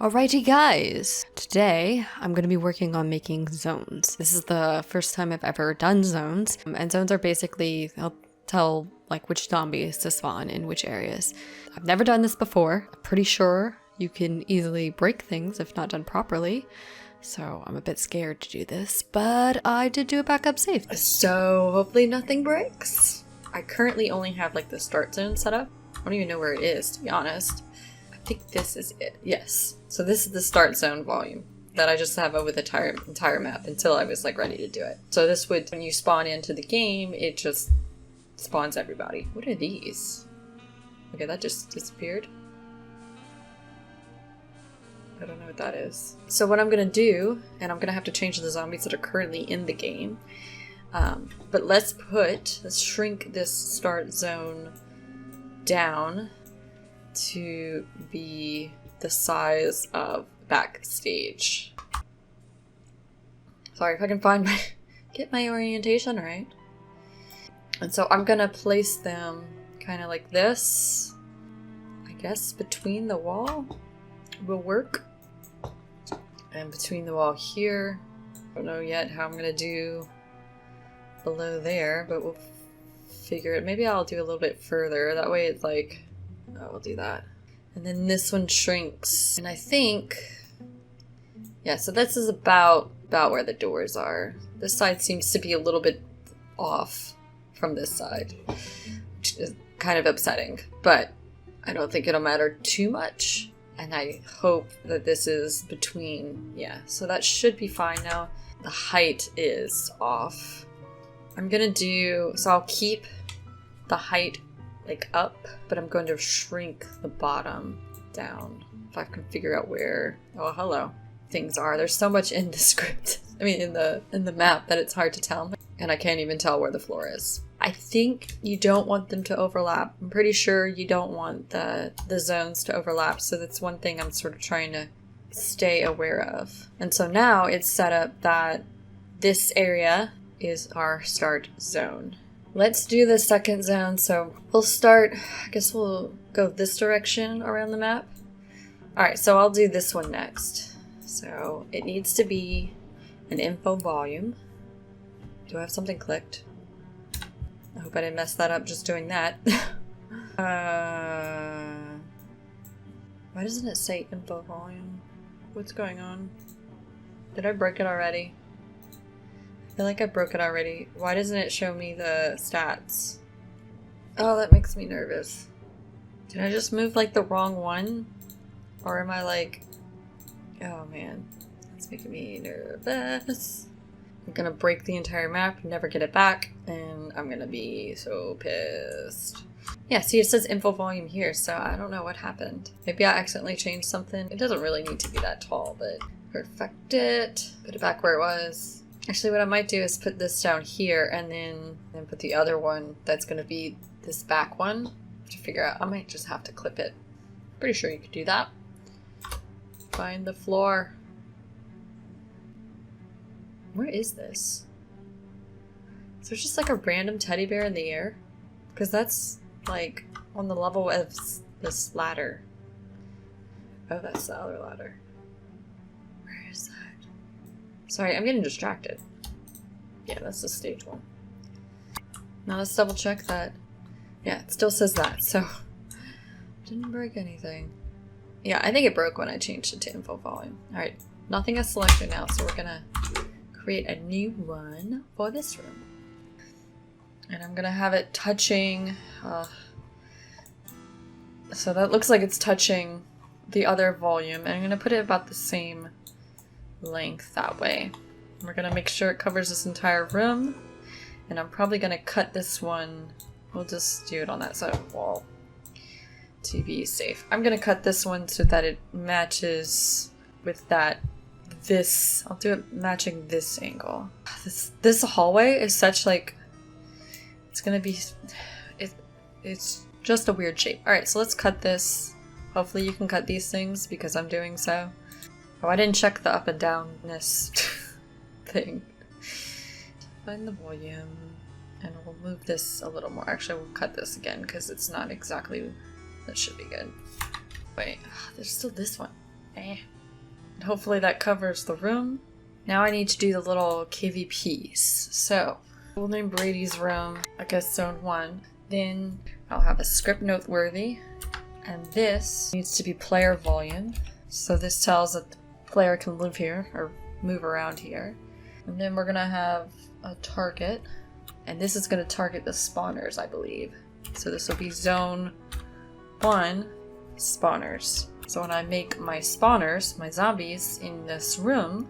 Alrighty guys, today I'm going to be working on making zones. This is the first time I've ever done zones, and zones are basically, they'll tell like which zombies to spawn in which areas. I've never done this before. I'm pretty sure you can easily break things if not done properly, so I'm a bit scared to do this, but I did do a backup save. So hopefully nothing breaks. I currently only have like the start zone set up. I don't even know where it is, to be honest. I think this is it. Yes. So this is the start zone volume that I just have over the entire map until I was like ready to do it. So this would, when you spawn into the game, it just spawns everybody. What are these? Okay, that just disappeared. I don't know what that is. So what I'm gonna do, and I'm gonna have to change the zombies that are currently in the game. But let's shrink this start zone down to be the size of backstage. Sorry if I can get my orientation right. And so I'm gonna place them kind of like this. I guess between the wall will work. And between the wall here, I don't know yet how I'm gonna do below there, but we'll figure it. Maybe I'll do a little bit further. That way it's like, oh, we'll do that. And then this one shrinks. And I think, yeah, so this is about where the doors are. This side seems to be a little bit off from this side, which is kind of upsetting, but I don't think it'll matter too much. And I hope that this is between, yeah, so that should be fine now. The height is off. So I'll keep the height like up, but I'm going to shrink the bottom down. If I can figure out where, oh hello, things are. There's so much in the script, I mean in the map, that it's hard to tell. And I can't even tell where the floor is. I think you don't want them to overlap. I'm pretty sure you don't want the zones to overlap, so that's one thing I'm sort of trying to stay aware of. And so now it's set up that this area is our start zone. Let's do the second zone. So we'll start, I guess we'll go this direction around the map. Alright, so I'll do this one next. So it needs to be an info volume. Do I have something clicked? I hope I didn't mess that up just doing that. Why doesn't it say info volume? What's going on? Did I break it already? I feel like I broke it already. Why doesn't it show me the stats? Oh, that makes me nervous. Did I just move like the wrong one? Or am I like... Oh man, it's making me nervous. I'm gonna break the entire map, never get it back, and I'm gonna be so pissed. Yeah, see, it says info volume here, so I don't know what happened. Maybe I accidentally changed something. It doesn't really need to be that tall, but perfect it. Put it back where it was. Actually, what I might do is put this down here, and then put the other one that's gonna be this back one to figure out. I might just have to clip it. Pretty sure you could do that. Find the floor. Where is this? Is there just like a random teddy bear in the air? Because that's like on the level of this ladder. Oh, that's the other ladder. Where is that? Sorry, I'm getting distracted. Yeah, that's the stage one. Now let's double check that. Yeah, it still says that, so didn't break anything. Yeah, I think it broke when I changed it to info volume. Alright, nothing is selected now, so we're gonna create a new one for this room. And I'm gonna have it touching, so that looks like it's touching the other volume, and I'm gonna put it about the same length that way. And we're gonna make sure it covers this entire room, and I'm probably gonna cut this one, we'll just do it on that side of the wall to be safe. I'm gonna cut this one so that it matches with this, I'll do it matching this angle. This hallway is such like, it's gonna be, it's just a weird shape. Alright, so let's cut this. Hopefully you can cut these things because I'm doing so. Oh, I didn't check the up and downness thing. Find the volume, and we'll move this a little more. Actually, we'll cut this again because it's not exactly, that should be good. Wait, there's still this one. Hopefully that covers the room. Now I need to do the little KVPs. So we'll name Brady's room, I guess zone 1. Then I'll have a script noteworthy. And this needs to be player volume. So this tells that the player can live here or move around here. And then we're gonna have a target. And this is gonna target the spawners, I believe. So this will be zone 1 spawners. So when I make my spawners, my zombies in this room,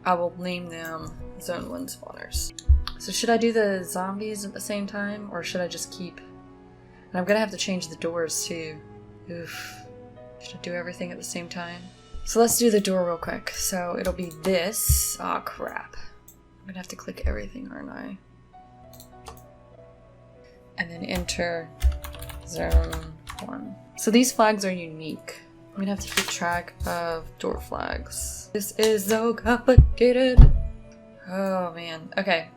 I will name them zone 1 spawners. So should I do the zombies at the same time, or should I just keep... And I'm gonna have to change the doors too. Oof. Should I do everything at the same time? So let's do the door real quick. So it'll be this. Aw, crap. I'm gonna have to click everything, aren't I? And then enter zone 1. So these flags are unique. I'm gonna have to keep track of door flags. This is so complicated. Oh man. Okay.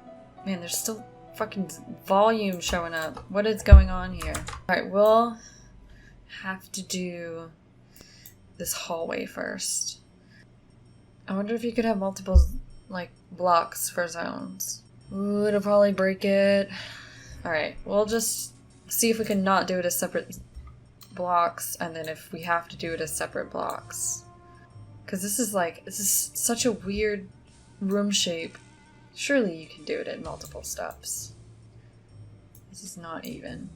Man, there's still fucking volume showing up. What is going on here? Alright, we'll have to do this hallway first. I wonder if you could have multiple, like, blocks for zones. Ooh, it'll probably break it. Alright, we'll just see if we can not do it as separate blocks, and then if we have to do it as separate blocks. Because this is such a weird room shape. Surely you can do it in multiple steps. This is not even.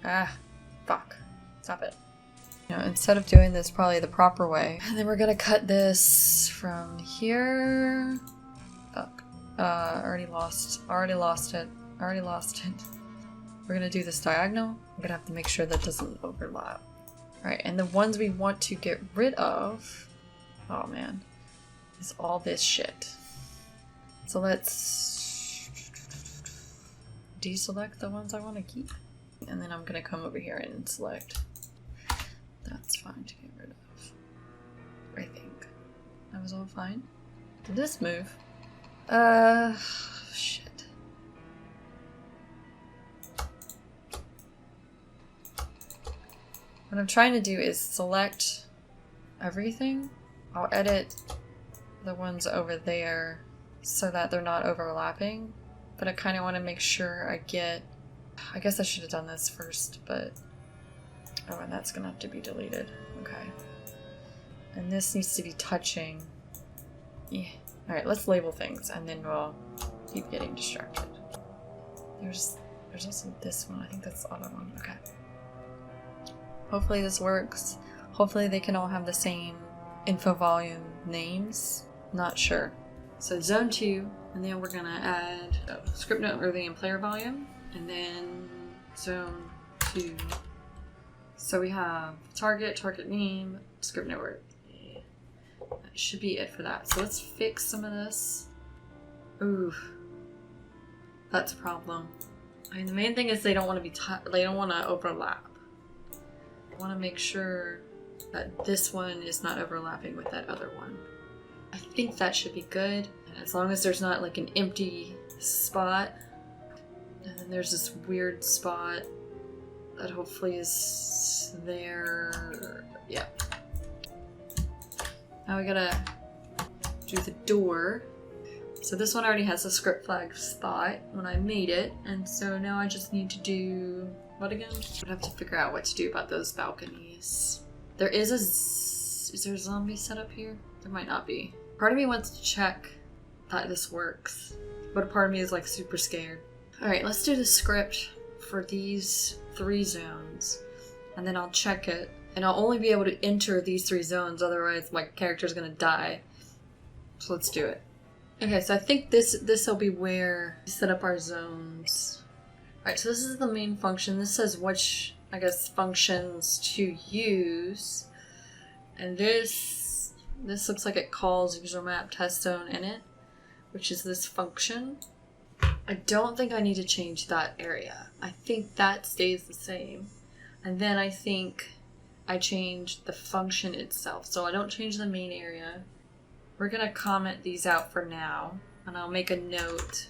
Ah, fuck. Stop it. You know, instead of doing this probably the proper way, and then we're gonna cut this from here. Fuck. Already lost it. We're gonna do this diagonal. I'm gonna have to make sure that doesn't overlap. Alright, and the ones we want to get rid of, oh man, is all this shit. So let's deselect the ones I want to keep. And then I'm gonna come over here and select. That's fine to get rid of. I think. That was all fine. Did this move? Shit. What I'm trying to do is select everything. I'll edit the ones over there so that they're not overlapping. But I kind of want to make sure I get... I guess I should have done this first, but... Oh, and that's going to have to be deleted. Okay. And this needs to be touching. Yeah. Alright, let's label things, and then we'll keep getting distracted. There's also this one. I think that's the other one. Okay. Hopefully this works. Hopefully they can all have the same info volume names. Not sure. So zone 2, and then we're gonna add script noteworthy and player volume, and then zone 2. So we have target name, script noteworthy. That should be it for that. So let's fix some of this. Oof, that's a problem. I mean, the main thing is they don't want to be they don't want to overlap. I want to make sure that this one is not overlapping with that other one. I think that should be good, as long as there's not like an empty spot. And then there's this weird spot that hopefully is there. Yeah. Now we gotta do the door. So this one already has a script flag spot when I made it, and so now I just need to do what again? I have to figure out what to do about those balconies. There is is there a zombie setup here? There might not be. Part of me wants to check that this works, but a part of me is like super scared. Alright, let's do the script for these 3 zones, and then I'll check it, and I'll only be able to enter these 3 zones, otherwise my character's gonna die. So let's do it. Okay, so I think this will be where we set up our zones. Alright, so this is the main function. This says which, I guess, functions to use. And this looks like it calls user map test zone init, which is this function. I don't think I need to change that area. I think that stays the same. And then I think I change the function itself. So I don't change the main area. We're gonna comment these out for now, and I'll make a note.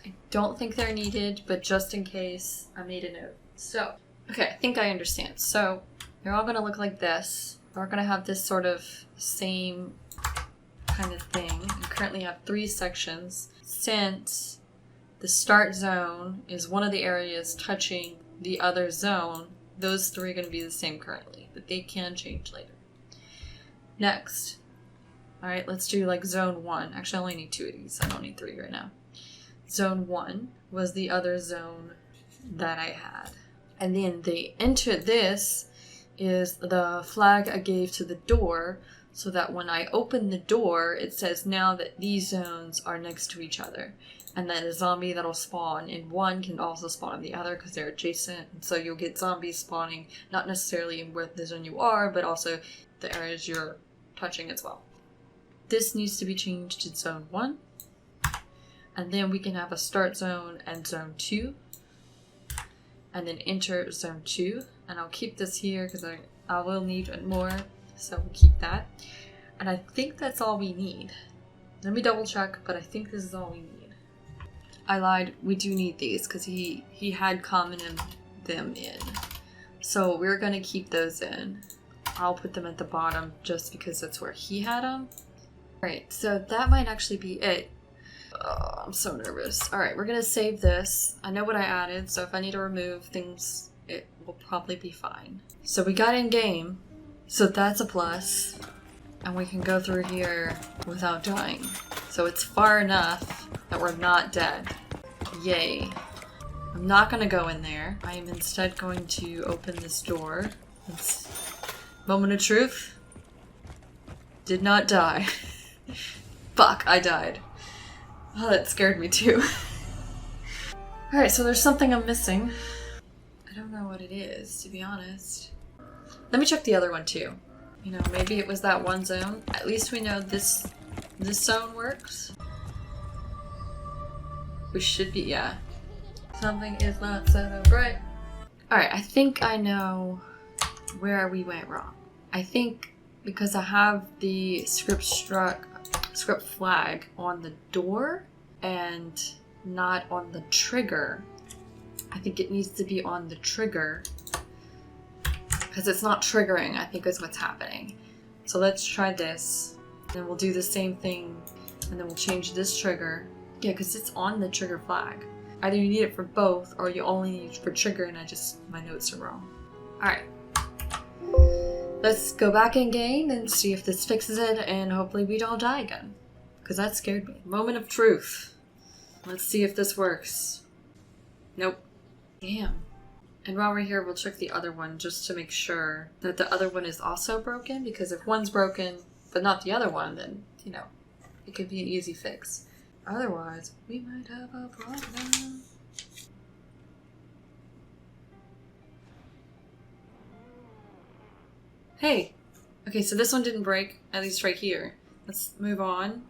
I don't think they're needed, but just in case, I made a note. So, okay, I think I understand. So, they're all gonna look like this. We're gonna have this sort of same kind of thing. We currently have 3 sections. Since the start zone is one of the areas touching the other zone, those 3 are going to be the same currently, but they can change later. Next. Alright, let's do like zone 1. Actually, I only need 2 of these. I don't need 3 right now. Zone 1 was the other zone that I had. And then they enter this is the flag I gave to the door, so that when I open the door, it says now that these zones are next to each other. And then a zombie that'll spawn in one can also spawn in the other because they're adjacent. And so you'll get zombies spawning, not necessarily in where the zone you are, but also the areas you're touching as well. This needs to be changed to zone 1. And then we can have a start zone and zone 2. And then enter zone 2. And I'll keep this here because I will need more. So we'll keep that. And I think that's all we need. Let me double check, but I think this is all we need. I lied. We do need these because he had common them in. So we're going to keep those in. I'll put them at the bottom just because that's where he had them. Alright, so that might actually be it. Oh, I'm so nervous. Alright, we're going to save this. I know what I added, so if I need to remove things, it will probably be fine. So we got in game, so that's a plus. And we can go through here without dying. So it's far enough that we're not dead. Yay. I'm not going to go in there. I am instead going to open this door. It's moment of truth. Did not die. Fuck, I died. Oh, that scared me too. Alright, so there's something I'm missing. I don't know what it is, to be honest. Let me check the other one too. You know, maybe it was that one zone. At least we know this zone works. We should be, yeah. Something is not set up right. Alright, I think I know where we went wrong. I think because I have the script flag on the door and not on the trigger. I think it needs to be on the trigger. Because it's not triggering, I think is what's happening. So let's try this. And then we'll do the same thing. And then we'll change this trigger. Yeah, because it's on the trigger flag. Either you need it for both, or you only need it for trigger, and my notes are wrong. Alright. Let's go back in game and see if this fixes it, and hopefully we don't die again. Because that scared me. Moment of truth. Let's see if this works. Nope. Damn. And while we're here, we'll check the other one just to make sure that the other one is also broken. Because if one's broken, but not the other one, then, you know, it could be an easy fix. Otherwise, we might have a problem. Hey! Okay, so this one didn't break, at least right here. Let's move on.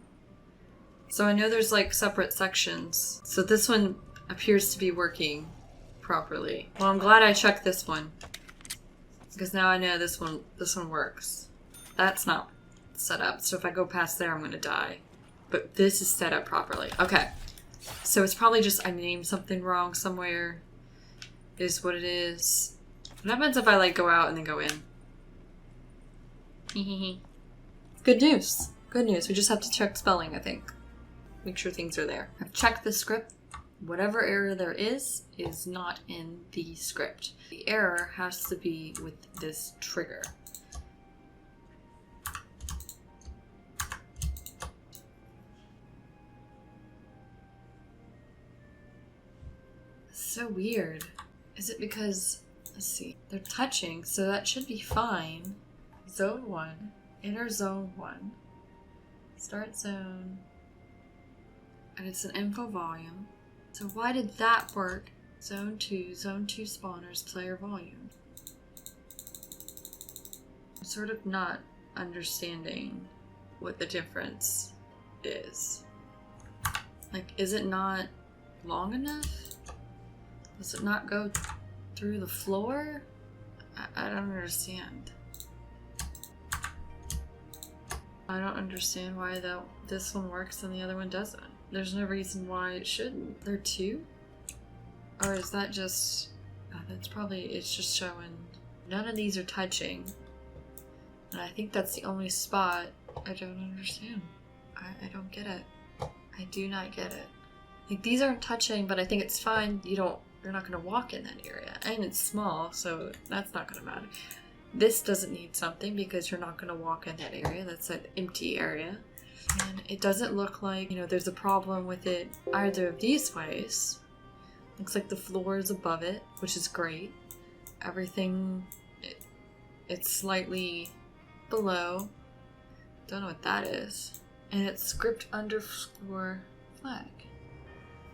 So I know there's like separate sections. So this one appears to be working properly. Well, I'm glad I checked this one. Because now I know this one works. That's not set up, so if I go past there, I'm gonna die. But this is set up properly. Okay. So it's probably just I named something wrong somewhere. Is what it is. What happens if I like go out and then go in? Good news. Good news. We just have to check spelling, I think. Make sure things are there. I've checked the script. Whatever error there is not in the script. The error has to be with this trigger. So weird. Is it because, let's see, they're touching, so that should be fine. Zone 1, enter zone 1, start zone, and it's an info volume. So why did that work? Zone 2 spawners, player volume. I'm sort of not understanding what the difference is. Like, is it not long enough? Does it not go through the floor? I don't understand. I don't understand why this one works and the other one doesn't. There's no reason why it shouldn't. There are 2? Or is that just... Oh, that's probably... It's just showing... None of these are touching. And I think that's the only spot I don't understand. I don't get it. I do not get it. Like, these aren't touching, but I think it's fine. You're not gonna walk in that area. And it's small, so that's not gonna matter. This doesn't need something because you're not gonna walk in that area. That's an empty area. And it doesn't look like, there's a problem with it either of these ways. Looks like the floor is above it, which is great. Everything, it's slightly below. Don't know what that is. And it's script underscore flag.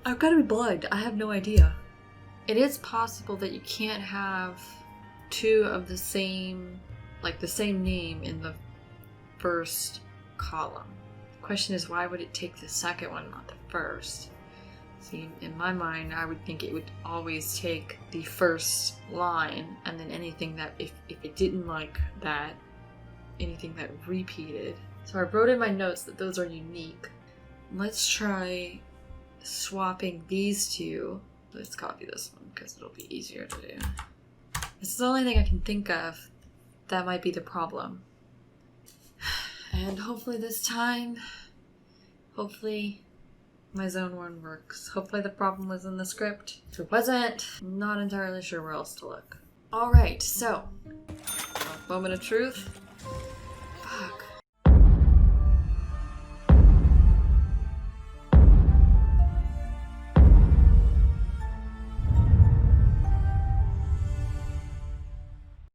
I've got to be blind. I have no idea. It is possible that you can't have two of the same name in the first column. The question is, why would it take the second one, not the first? See, in my mind, I would think it would always take the first line, and then anything that, if it didn't like that, anything that repeated. So I wrote in my notes that those are unique. Let's try swapping these two. Let's copy this one because it'll be easier to do. This is the only thing I can think of that might be the problem. And hopefully this time, my zone 1 works. Hopefully the problem was in the script. If it wasn't, I'm not entirely sure where else to look. Alright, so, moment of truth.